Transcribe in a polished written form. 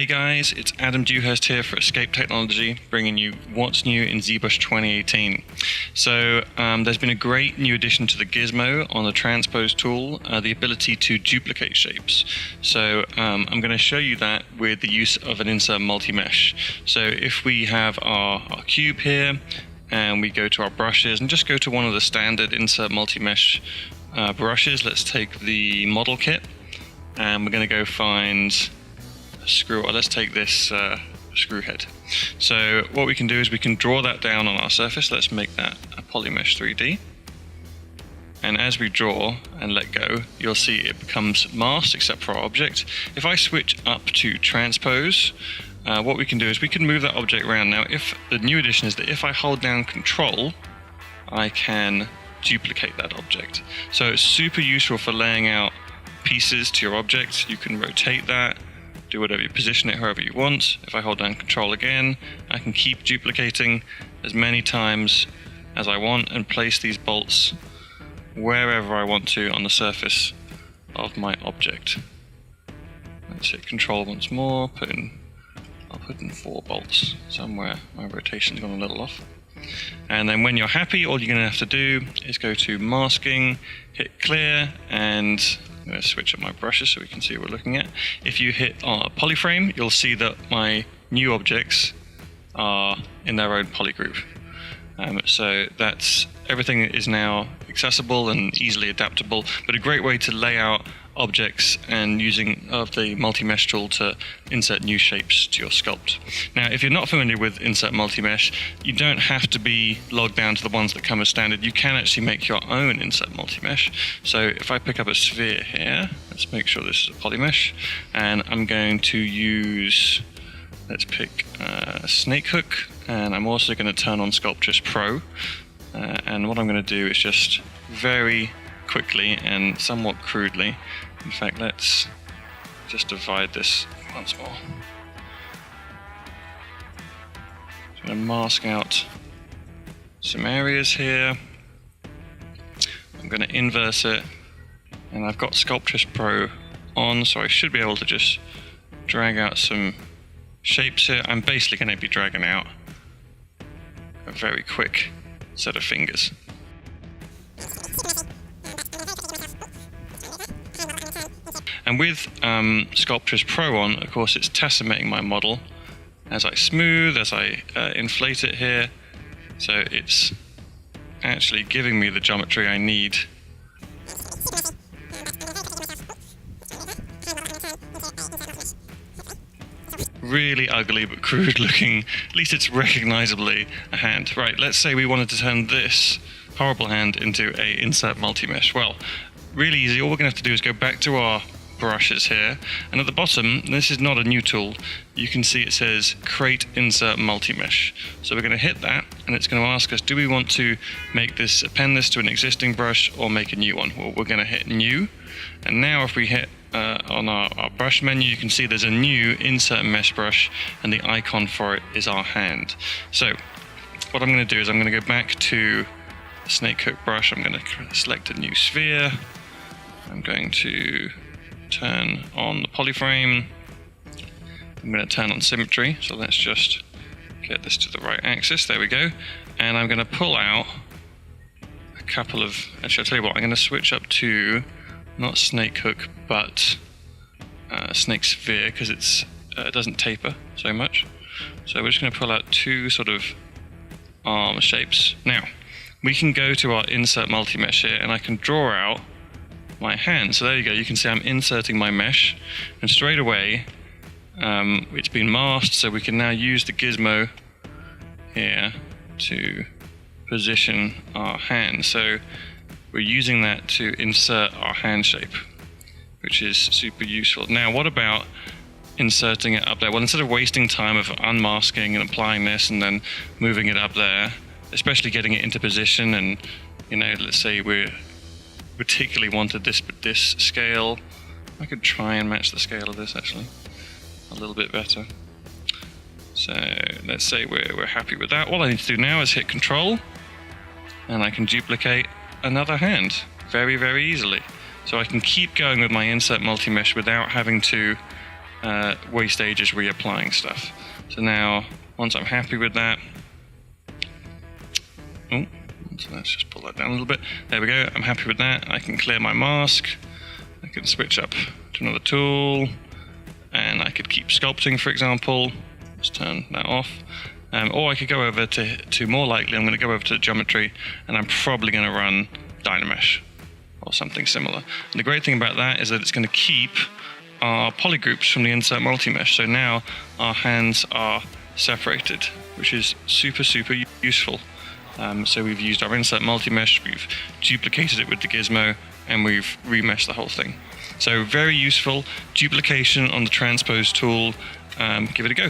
guys, it's Adam Dewhirst here for Escape Technology, bringing you what's new in ZBrush 2018. So there's been a great new addition to the Gizmo on the transpose tool, the ability to duplicate shapes. So I'm going to show you that with the use of an insert multi-mesh. So if we have our cube here, and we go to our brushes and just go to one of the standard insert multi-mesh brushes, let's take the model kit, and we're going to go find screw, or let's take this screw head. So what we can do is we can draw that down on our surface. Let's make that a polymesh 3D. And as we draw and let go, you'll see it becomes masked except for our object. If I switch up to transpose, what we can do is we can move that object around. Now, if the new addition is that if I hold down Control, I can duplicate that object. So it's super useful for laying out pieces to your object. You can rotate that, do whatever you position it however you want. If I hold down Control again, I can keep duplicating as many times as I want and place these bolts wherever I want to on the surface of my object. Let's hit Control once more, I'll put in 4 bolts somewhere. My rotation's gone a little off. And then when you're happy, all you're going to have to do is go to Masking, hit Clear, and I'm going to switch up my brushes so we can see what we're looking at. If you hit Polyframe, you'll see that my new objects are in their own polygroup. So that's everything is now accessible and easily adaptable, but a great way to lay out objects and using of the multi-mesh tool to insert new shapes to your sculpt. Now, if you're not familiar with insert multi-mesh, you don't have to be logged down to the ones that come as standard. You can actually make your own insert multi-mesh. So if I pick up a sphere here, let's make sure this is a polymesh, and I'm going to use, let's pick a snake hook, and I'm also going to turn on Sculptor Pro. And what I'm going to do is just very quickly and somewhat crudely, in fact, let's just divide this once more. I'm going to mask out some areas here. I'm going to inverse it, and I've got Sculptor Pro on, so I should be able to just drag out some shapes here. I'm basically going to be dragging out a very quick set of fingers. And with Sculptor Pro on, of course, it's tessemating my model as I smooth, as I inflate it here. So it's actually giving me the geometry I need. Really ugly but crude looking. At least it's recognizably a hand. Right, let's say we wanted to turn this horrible hand into a insert multi-mesh. Well, really easy. All we're going to have to do is go back to our brushes here, and at the bottom, this is not a new tool, you can see it says create insert multi-mesh. So we're going to hit that, and it's going to ask us, do we want to make this, append this to an existing brush or make a new one? Well, we're going to hit new, and now if we hit on our brush menu, you can see there's a new insert mesh brush, and the icon for it is our hand. So what I'm going to do is I'm going to go back to the snake hook brush. I'm going to select a new sphere. I'm going to turn on the polyframe. I'm going to turn on symmetry, so let's just get this to the right axis. There we go. And I'm going to pull out a couple of, actually I'll tell you what, I'm going to switch up to not snake hook but snake sphere, because it doesn't taper so much. So we're just going to pull out 2 sort of arm shapes. Now we can go to our insert multi-mesh here, and I can draw out my hand. So there you go, you can see I'm inserting my mesh, and straight away it's been masked, so we can now use the gizmo here to position our hand. So we're using that to insert our hand shape, which is super useful. Now what about inserting it up there? Well, instead of wasting time of unmasking and applying this and then moving it up there, especially getting it into position, and let's say we're particularly wanted this scale. I could try and match the scale of this actually a little bit better. So let's say we're happy with that. All I need to do now is hit Control, and I can duplicate another hand very, very easily. So I can keep going with my insert multi-mesh without having to waste ages reapplying stuff. So now, once I'm happy with that, so let's just pull that down a little bit. There we go, I'm happy with that. I can clear my mask. I can switch up to another tool, and I could keep sculpting, for example. Let's turn that off. Or I could go over to more likely, I'm going to go over to the geometry, and I'm probably going to run Dynamesh or something similar. And the great thing about that is that it's going to keep our polygroups from the insert multi-mesh. So now our hands are separated, which is super, super useful. So we've used our insert multi-mesh, we've duplicated it with the Gizmo, and we've remeshed the whole thing. So very useful. Duplication on the transpose tool. Give it a go.